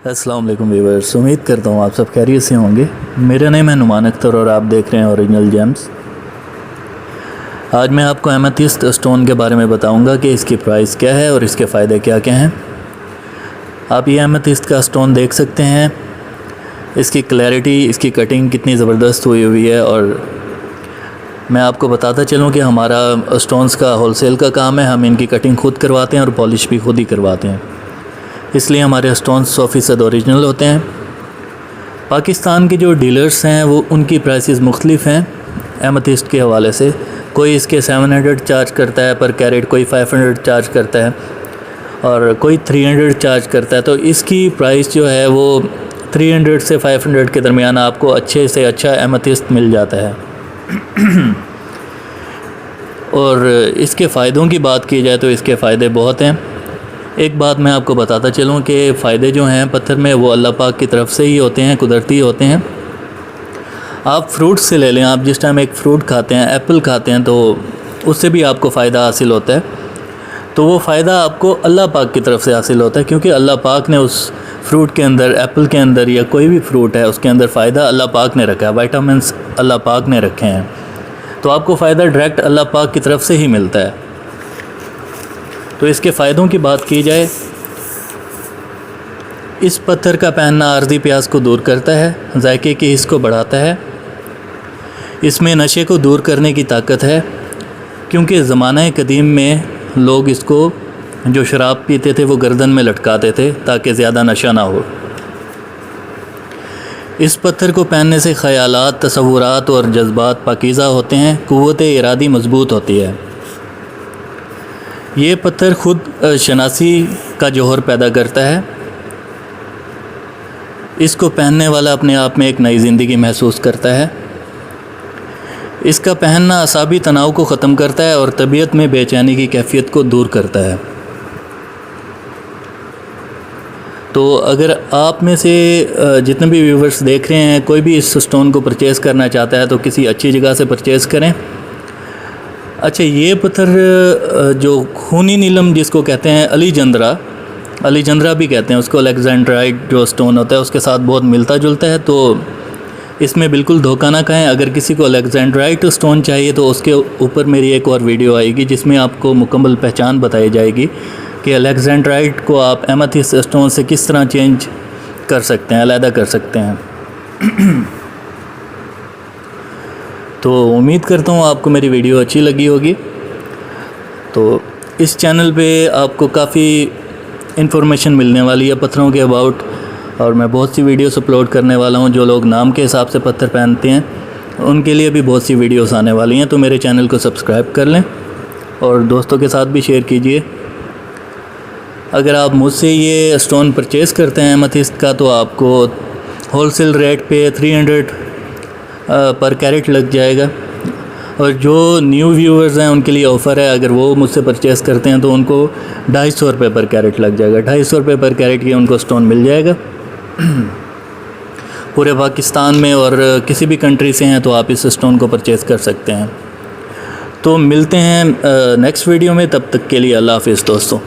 अस्सलाम वालेकुम व्यूअर्स, उम्मीद करता हूँ आप सब खैरियत से होंगे। मेरा नाम है नुमान अख्तर और आप देख रहे हैं ओरिजिनल जेम्स। आज मैं आपको एमेथिस्ट स्टोन के बारे में बताऊंगा कि इसकी प्राइस क्या है और इसके फ़ायदे क्या क्या हैं। आप ये एमेथिस्ट का स्टोन देख सकते हैं, इसकी क्लैरिटी, इसकी कटिंग कितनी ज़बरदस्त हुई है। और मैं आपको बताता चलूँ कि हमारा स्टोन्स का होलसेल का काम है, हम इनकी कटिंग खुद करवाते हैं और पॉलिश भी खुद ही करवाते हैं, इसलिए हमारे स्टोन्स 100% ओरिजिनल होते हैं। पाकिस्तान के जो डीलर्स हैं वो उनकी प्राइसेस मुख्तलिफ हैं एमेथिस्ट के हवाले से। कोई इसके 700 चार्ज करता है पर कैरेट, कोई 500 चार्ज करता है और कोई 300 चार्ज करता है। तो इसकी प्राइस जो है वो 300 से 500 के दरमियान आपको अच्छे से अच्छा एमेथिस्ट मिल जाता है। और इसके फ़ायदों की बात की जाए तो इसके फ़ायदे बहुत हैं। एक बात मैं आपको बताता चलूँ कि फ़ायदे जो हैं पत्थर में वो अल्लाह पाक की तरफ से ही होते हैं, कुदरती होते हैं। आप फ्रूट से ले लें, आप जिस टाइम एक फ़्रूट खाते हैं, एप्पल खाते हैं, तो उससे भी आपको फ़ायदा हासिल होता है। तो वो फ़ायदा आपको अल्लाह पाक की तरफ से हासिल होता है, क्योंकि अल्लाह पाक ने उस फ्रूट के अंदर, एप्पल के अंदर या कोई भी फ्रूट है उसके अंदर फ़ायदा अल्लाह पाक ने रखा है, विटामिन्स अल्लाह पाक ने रखे हैं। तो आपको फ़ायदा डायरेक्ट अल्लाह पाक की तरफ से ही मिलता है। तो इसके फ़ायदों की बात की जाए, इस पत्थर का पहनना आर्जी प्यास को दूर करता है, जायके की हिस्स को बढ़ाता है, इसमें नशे को दूर करने की ताकत है, क्योंकि ज़माना कदीम में लोग इसको, जो शराब पीते थे, वो गर्दन में लटकाते थे ताकि ज़्यादा नशा ना हो। इस पत्थर को पहनने से ख़यालात, तसव्वुरात और जज्बात पाकीज़ा होते हैं, क़ुव्वत इरादी मज़बूत होती है। ये पत्थर खुद शनासी का जौहर पैदा करता है। इसको पहनने वाला अपने आप में एक नई ज़िंदगी महसूस करता है। इसका पहनना असाबी तनाव को ख़त्म करता है और तबीयत में बेचैनी की कैफियत को दूर करता है। तो अगर आप में से जितने भी व्यूवर्स देख रहे हैं, कोई भी इस स्टोन को परचेज़ करना चाहता है तो किसी अच्छी जगह से परचेज़ करें। अच्छा, ये पत्थर जो खूनी नीलम जिसको कहते हैं, अलीजंद्रा भी कहते हैं उसको, अलेक्जेंड्राइट जो स्टोन होता है उसके साथ बहुत मिलता जुलता है। तो इसमें बिल्कुल धोखा ना खाएं। अगर किसी को अलेक्जेंड्राइट स्टोन चाहिए तो उसके ऊपर मेरी एक और वीडियो आएगी जिसमें आपको मुकम्मल पहचान बताई जाएगी कि अलेक्जेंड्राइट को आप एमेथिस्ट स्टोन से किस तरह चेंज कर सकते हैं, अलहदा कर सकते हैं। तो उम्मीद करता हूँ आपको मेरी वीडियो अच्छी लगी होगी। तो इस चैनल पे आपको काफ़ी इन्फॉर्मेशन मिलने वाली है पत्थरों के अबाउट, और मैं बहुत सी वीडियोस अपलोड करने वाला हूँ। जो लोग नाम के हिसाब से पत्थर पहनते हैं उनके लिए भी बहुत सी वीडियोस आने वाली हैं। तो मेरे चैनल को सब्सक्राइब कर लें और दोस्तों के साथ भी शेयर कीजिए। अगर आप मुझसे ये स्टोन परचेज़ करते हैं एमेथिस्ट का, तो आपको होलसेल रेट पे 300 पर कैरेट लग जाएगा। और जो न्यू व्यूअर्स हैं उनके लिए ऑफ़र है, अगर वो मुझसे परचेज़ करते हैं तो उनको 250 रुपये पर कैरेट लग जाएगा। 250 रुपये पर कैरेट ये उनको स्टोन मिल जाएगा पूरे पाकिस्तान में। और किसी भी कंट्री से हैं तो आप इस स्टोन को परचेज़ कर सकते हैं। तो मिलते हैं नेक्स्ट वीडियो में, तब तक के लिए अल्लाह हाफ़िज़ दोस्तों।